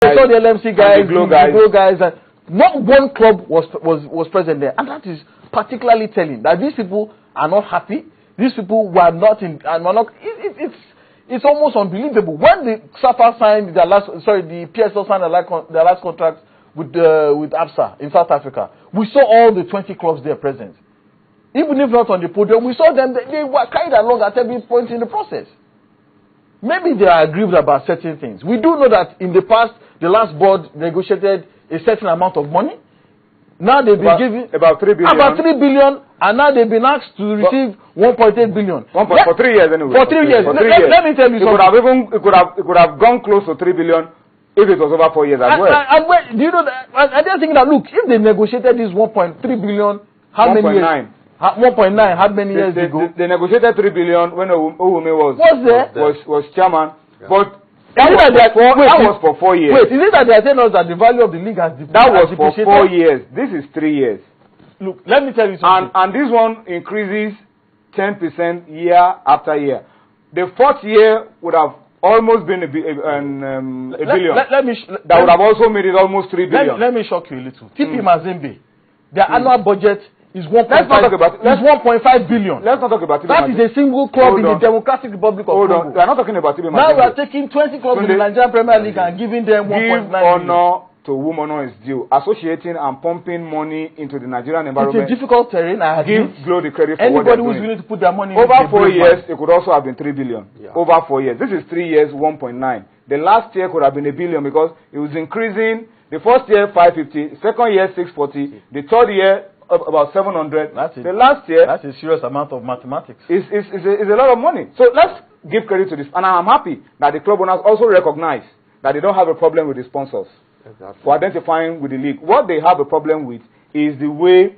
I saw the LMC guys, the Glo guys, and not one club was present there, and that is particularly telling that these people are not happy. These people were not in, and were not. It's almost unbelievable. When the SAFA signed the PSL signed their last contract with ABSA in South Africa, we saw all the 20 clubs there present. Even if not on the podium, we saw them. They were carried along at every point in the process. Maybe they are aggrieved about certain things. We do know that in the past, the last board negotiated a certain amount of money. Now they've been given about 3 billion. About 3 billion, and now they've been asked to receive 1.8 billion. For 3 years anyway. For 3 years. Let me tell you something. It could have gone close to 3 billion if it was over 4 years as well. Do you know that? I just think that, look, if they negotiated this 1.3 billion, how many years? 1.9, how many years ago? They negotiated 3 billion when Oume was chairman. Yeah. But that was for 4 years. Wait, is it that they are telling us that the value of the league has depreciated? That was for 4 years. This is 3 years. Look, let me tell you something. And this one increases 10% year after year. The fourth year would have almost been a billion. That would have also made it almost 3 billion. Let me shock you a little. TP Mazembe, their annual budget is 1.5 billion. Let's not talk about TP That is a single club in the Democratic Republic of Congo. We are not talking about TP Mazembe. Now we are taking 20 clubs in the Nigerian Premier League and giving them 1.9 billion. Give honor to whom honor is due. Associating and pumping money into the Nigerian environment. It's a difficult terrain. I give Glo the credit for anybody who's willing to put their money in. Over 4 years, it could also have been 3 billion. Yeah. Over 4 years. This is 3 years, 1.9. The last year could have been 1 billion because it was increasing. The first year, 550. Second year, 640. The third year, about 700. The last year, that's a serious amount of mathematics. It's a lot of money. So let's give credit to this. And I'm happy that the club owners also recognize that they don't have a problem with the sponsors. Exactly. For identifying with the league. What they have a problem with is the way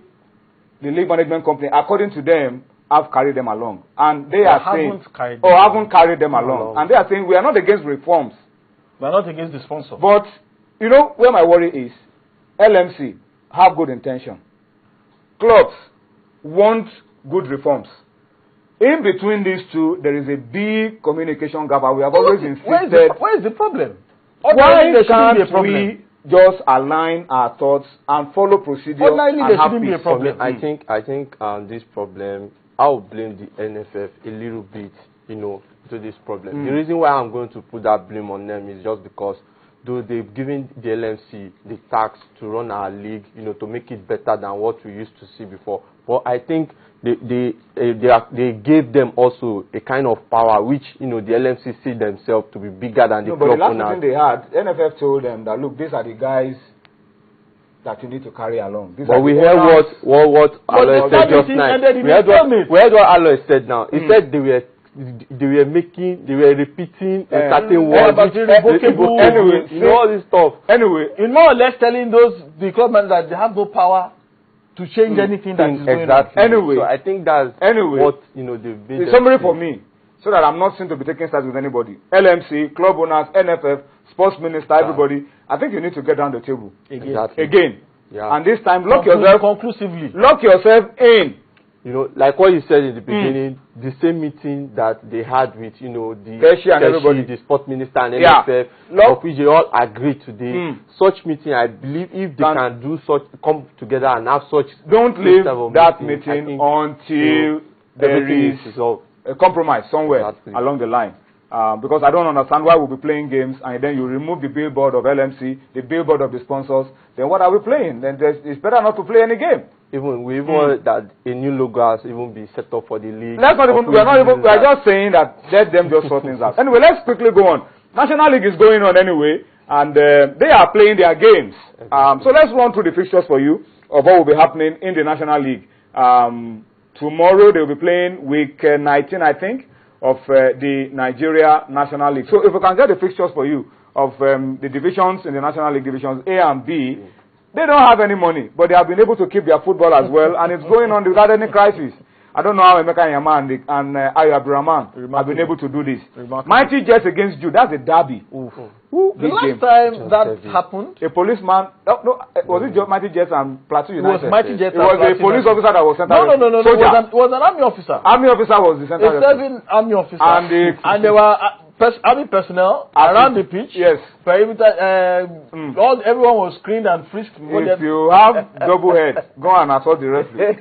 the league management company, according to them, have carried them along. And they are saying, haven't carried them along. And they are saying, we are not against reforms. We are not against the sponsor. But, you know, where my worry is, LMC have good intention. Clubs want good reforms. In between these two, there is a big communication gap. And we have always insisted. Where is the problem? Why can't we just align our thoughts and follow procedure and have peace? I think this problem, I will blame the NFF a little bit, you know, to this problem. The reason why I'm going to put that blame on them is just because though they've given the LMC the task to run our league, you know, to make it better than what we used to see before. But I think they gave them also a kind of power which, you know, the LMC see themselves to be bigger than the club owners. But the last meeting they had, NFF told them that, look, these are the guys that you need to carry along. But we heard what Aloy said just now. We heard what Aloy said now. He said they were repeating a certain word. Anyway, you know all this stuff. Anyway, in more or less telling the club members that they have no power to change anything that is going on. Anyway, so I think that's what, you know, they've been. The summary for me, so that I'm not seen to be taking sides with anybody. LMC, club owners, NFF, sports minister, everybody. I think you need to get down the table again. Yeah. And this time, lock yourself in. You know, like what you said in the beginning, the same meeting that they had with, you know, the Keshi and everybody, the sports minister and NFF, of which they all agreed today. Such meeting, I believe, if they can do such, come together and have such. Don't leave that meeting until there is a compromise somewhere along the line. Because I don't understand why we'll be playing games and then you remove the billboard of LMC, the billboard of the sponsors. Then what are we playing? Then it's better not to play any game. We want that a new logo has even be set up for the league. We are just saying that let them just sort things out. Anyway, let's quickly go on. National League is going on anyway, and they are playing their games. So let's run through the fixtures for you of what will be happening in the National League. Tomorrow they will be playing week 19, I think, of the Nigeria National League. So if we can get the fixtures for you of the divisions in the National League, divisions A and B, they don't have any money, but they have been able to keep their football as well, and it's going on without any crisis. I don't know how Emeka Nyama and Ayo Abdurrahman have been able to do this. Mighty Jets against Jude, that's a derby. The last time that happened, a policeman, was it Mighty Jets and Plateau United? It was Mighty Jets. It was a police officer that was sent out. No. It was an army officer. Army officer was the center. A serving army officer. And they were army personnel around the pitch. Yes. Perimeter. Everyone was screened and frisked. If you have double head, go and assault the referee.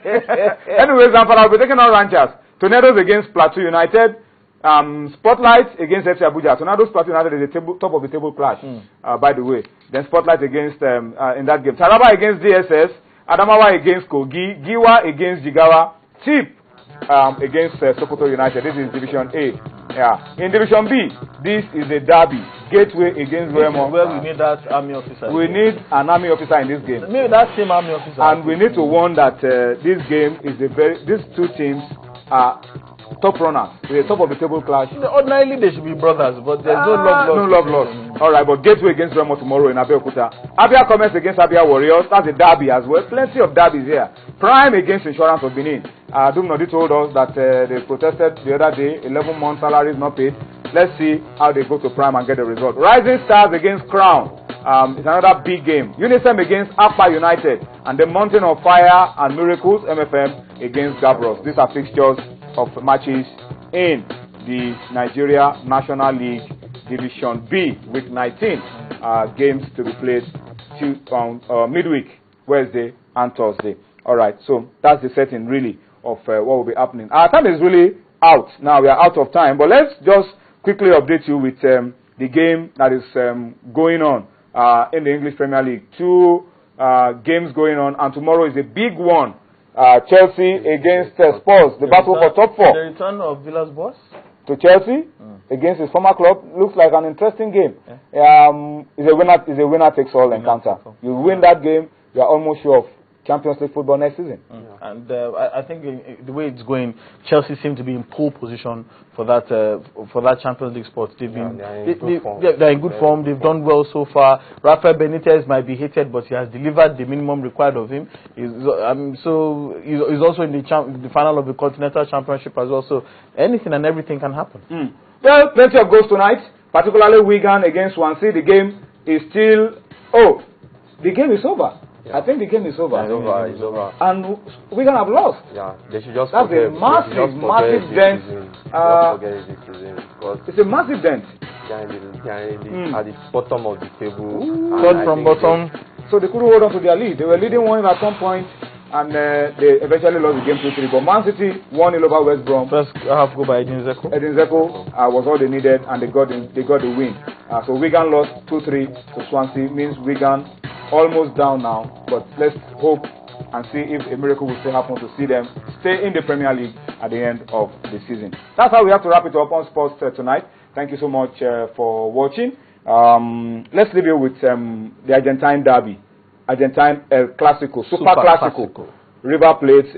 Anyways, I'll be taking on Ranchers. Tornadoes against Plateau United. Spotlight against FC Abuja. Tornadoes Plateau United is the top of the table clash, by the way. Then Spotlight against in that game. Taraba against DSS. Adamawa against Kogi. Giwa against Jigawa. Chip against Sokoto United. This is Division A. Yeah. In Division B, this is a derby. Gateway against Remo. Where we need that army officer. We need an army officer in this game. Maybe that same army officer. And we need to warn that this game is these two teams are top runners. The top of the table clash. Ordinarily they should be brothers, but there's no love lost. No love lost. All right, but Gateway against Remo tomorrow in Abeokuta. Abia Commerce against Abia Warriors. That's a derby as well. Plenty of derbies here. Prime against Insurance of Benin. Dumnodi told us that they protested the other day. 11-month salaries not paid. Let's see how they go to Prime and get the result. Rising Stars against Crown. It's another big game. Unisem against Akpa United. And the Mountain of Fire and Miracles, MFM, against Gabros. These are fixtures of matches in the Nigeria National League Division B, week 19. Games to be played midweek, Wednesday and Thursday. All right, so that's the setting really of what will be happening. Our time is really out now. We are out of time, but let's just quickly update you with the game that is going on in the English Premier League. Two games going on, and tomorrow is a big one. Chelsea against Spurs, the battle for top 4. The return of Villa's boss to Chelsea against his former club looks like an interesting game. It's a winner takes all encounter. You win that game, you are almost sure of Champions League football next season. And I think the way it's going, Chelsea seem to be in pole position for that Champions League spot. They're in good form. They've done well so far. Rafael Benitez might be hated, but he has delivered the minimum required of him. He's also in the final of the Continental Championship as well. So anything and everything can happen. Well, plenty of goals tonight, particularly Wigan against Swansea. The game is still... the game is over. Yeah. I think the game is over. It's over. And we're gonna have lost. Yeah, they should just. That's a massive dent. It's a massive dent. At the bottom of the table. Third from bottom. So they couldn't hold on to their lead. They were leading 1-0 at some point, and they eventually lost the game 2-3. But Man City 1-0 over West Brom. First half goal by Edin Dzeko. Edin Dzeko was all they needed, and they got the win. So Wigan lost 2-3 to Swansea. Means Wigan almost down now, but let's hope and see if a miracle will still happen to see them stay in the Premier League at the end of the season. That's how we have to wrap it up on sports tonight. Thank you so much for watching. Let's leave you with the Argentine derby, Argentine El Clásico, Super Clásico, River Plate